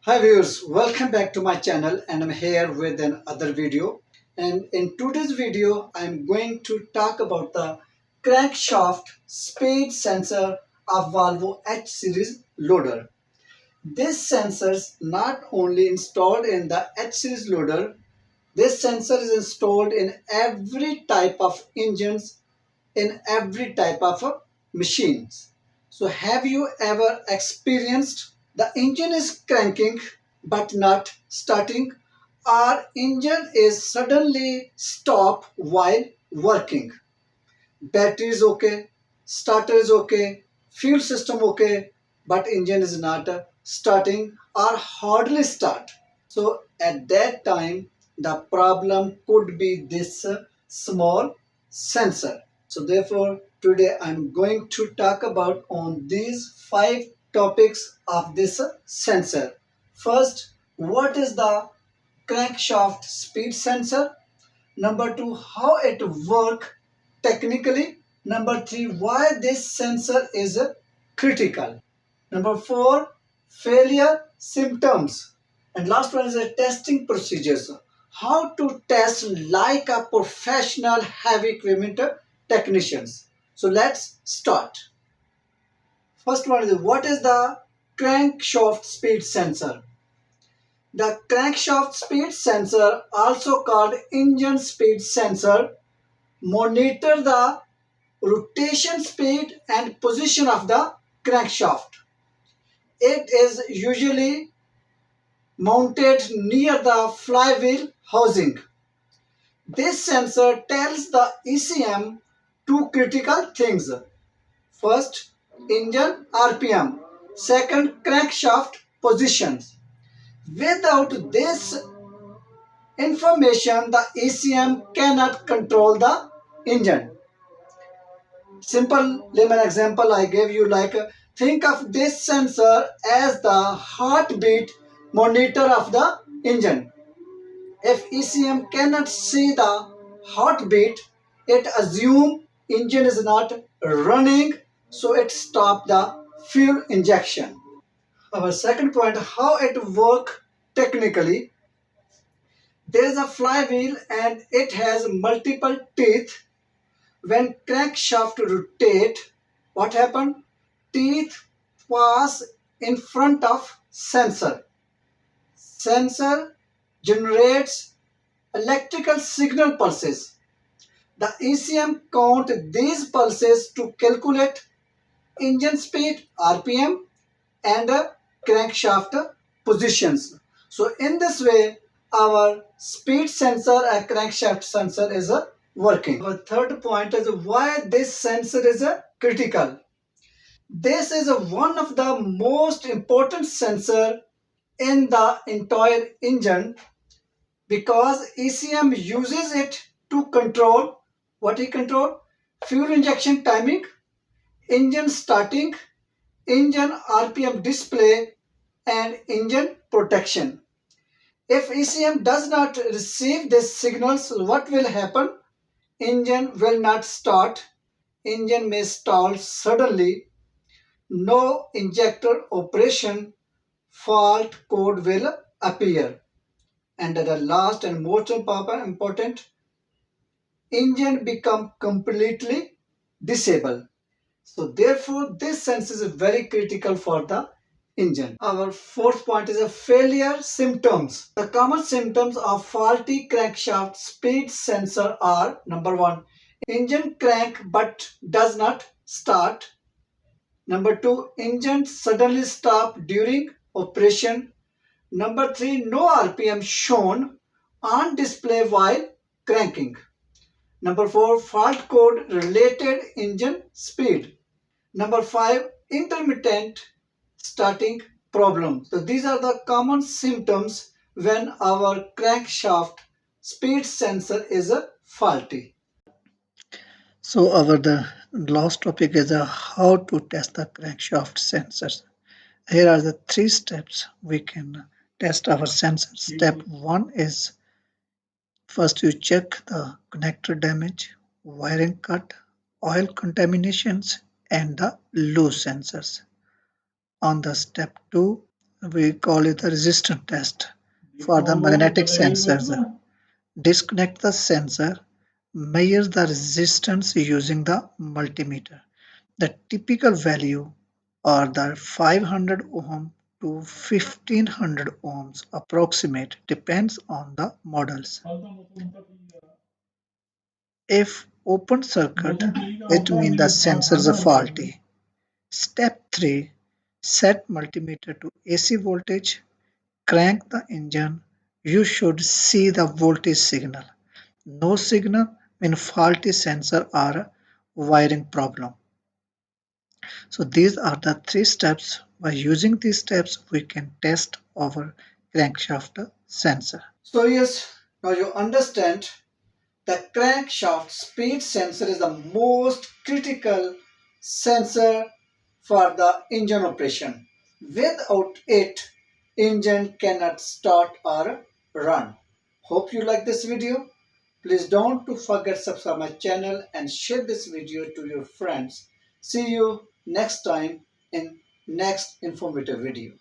Hi viewers, welcome back to my channel and I'm here with another video. And in today's video, I'm going to talk about the crankshaft speed sensor of Volvo H series loader. This sensor is not only installed in the H series loader, this sensor is installed in every type of engines, in every type of machines. So have you ever experienced the engine is cranking but not starting, or engine is suddenly stop while working? Battery is okay, starter is okay, fuel system okay, but engine is not starting or hardly start. So at that time, the problem could be this small sensor. So therefore, today I'm going to talk about on these 5 topics of this sensor. First, what is the crankshaft speed sensor? Number 2, how it work technically. Number 3, why this sensor is critical. Number 4, failure symptoms. And last one is a testing procedures. How to test like a professional heavy equipment technicians. So let's start. First one is, what is the crankshaft speed sensor? The crankshaft speed sensor, also called engine speed sensor, monitor the rotation speed and position of the crankshaft. It is usually mounted near the flywheel housing. This sensor tells the ECM two critical things. First, engine RPM. Second, crankshaft positions. Without this information, the ECM cannot control the engine. Simple layman example I gave you, like think of this sensor as the heartbeat monitor of the engine. If ECM cannot see the heartbeat, it assume engine is not running, so it stop the fuel injection. Our second point, how it work technically. There is a flywheel and it has multiple teeth. When crankshaft rotate, what happen? Teeth pass in front of sensor. Sensor generates electrical signal pulses. The ECM count these pulses to calculate engine speed, RPM, and crankshaft positions. So in this way, our speed sensor and crankshaft sensor is working. Our third point is why this sensor is critical. This is one of the most important sensor in the entire engine because ECM uses it to control what he control: fuel injection timing, engine starting, engine RPM display, and engine protection. If ECM does not receive these signals, what will happen? Engine will not start, engine may stall suddenly, no injector operation, fault code will appear. And the last and most important, engine become completely disabled. So therefore, this sense is very critical for the engine. Our fourth point is a failure symptoms. The common symptoms of faulty crankshaft speed sensor are: number 1, engine crank but does not start. Number 2, engine suddenly stop during operation. Number 3, no RPM shown on display while cranking. Number 4, fault code related engine speed. Number 5, intermittent starting problem. So these are the common symptoms when our crankshaft speed sensor is faulty. So our the last topic is how to test the crankshaft sensors. Here are the 3 steps we can test our sensors. Step 1 is, first you check the connector damage, wiring cut, oil contaminations, and the loose sensors. On the step 2, we call it the resistance test for the magnetic sensors. Disconnect the sensor, measure the resistance using the multimeter. The typical value are the 500 ohm to 1500 ohms approximate depends on the models. If open circuit, it means the sensors are faulty. Step 3. Set multimeter to AC voltage. Crank the engine. You should see the voltage signal. No signal means faulty sensor or wiring problem. So these are the three steps. By using these steps, we can test our crankshaft sensor. So yes, now you understand the crankshaft speed sensor is the most critical sensor for the engine operation. Without it, engine cannot start or run. Hope you like this video. Please don't to forget subscribe my channel and share this video to your friends. See you next time in next informative video.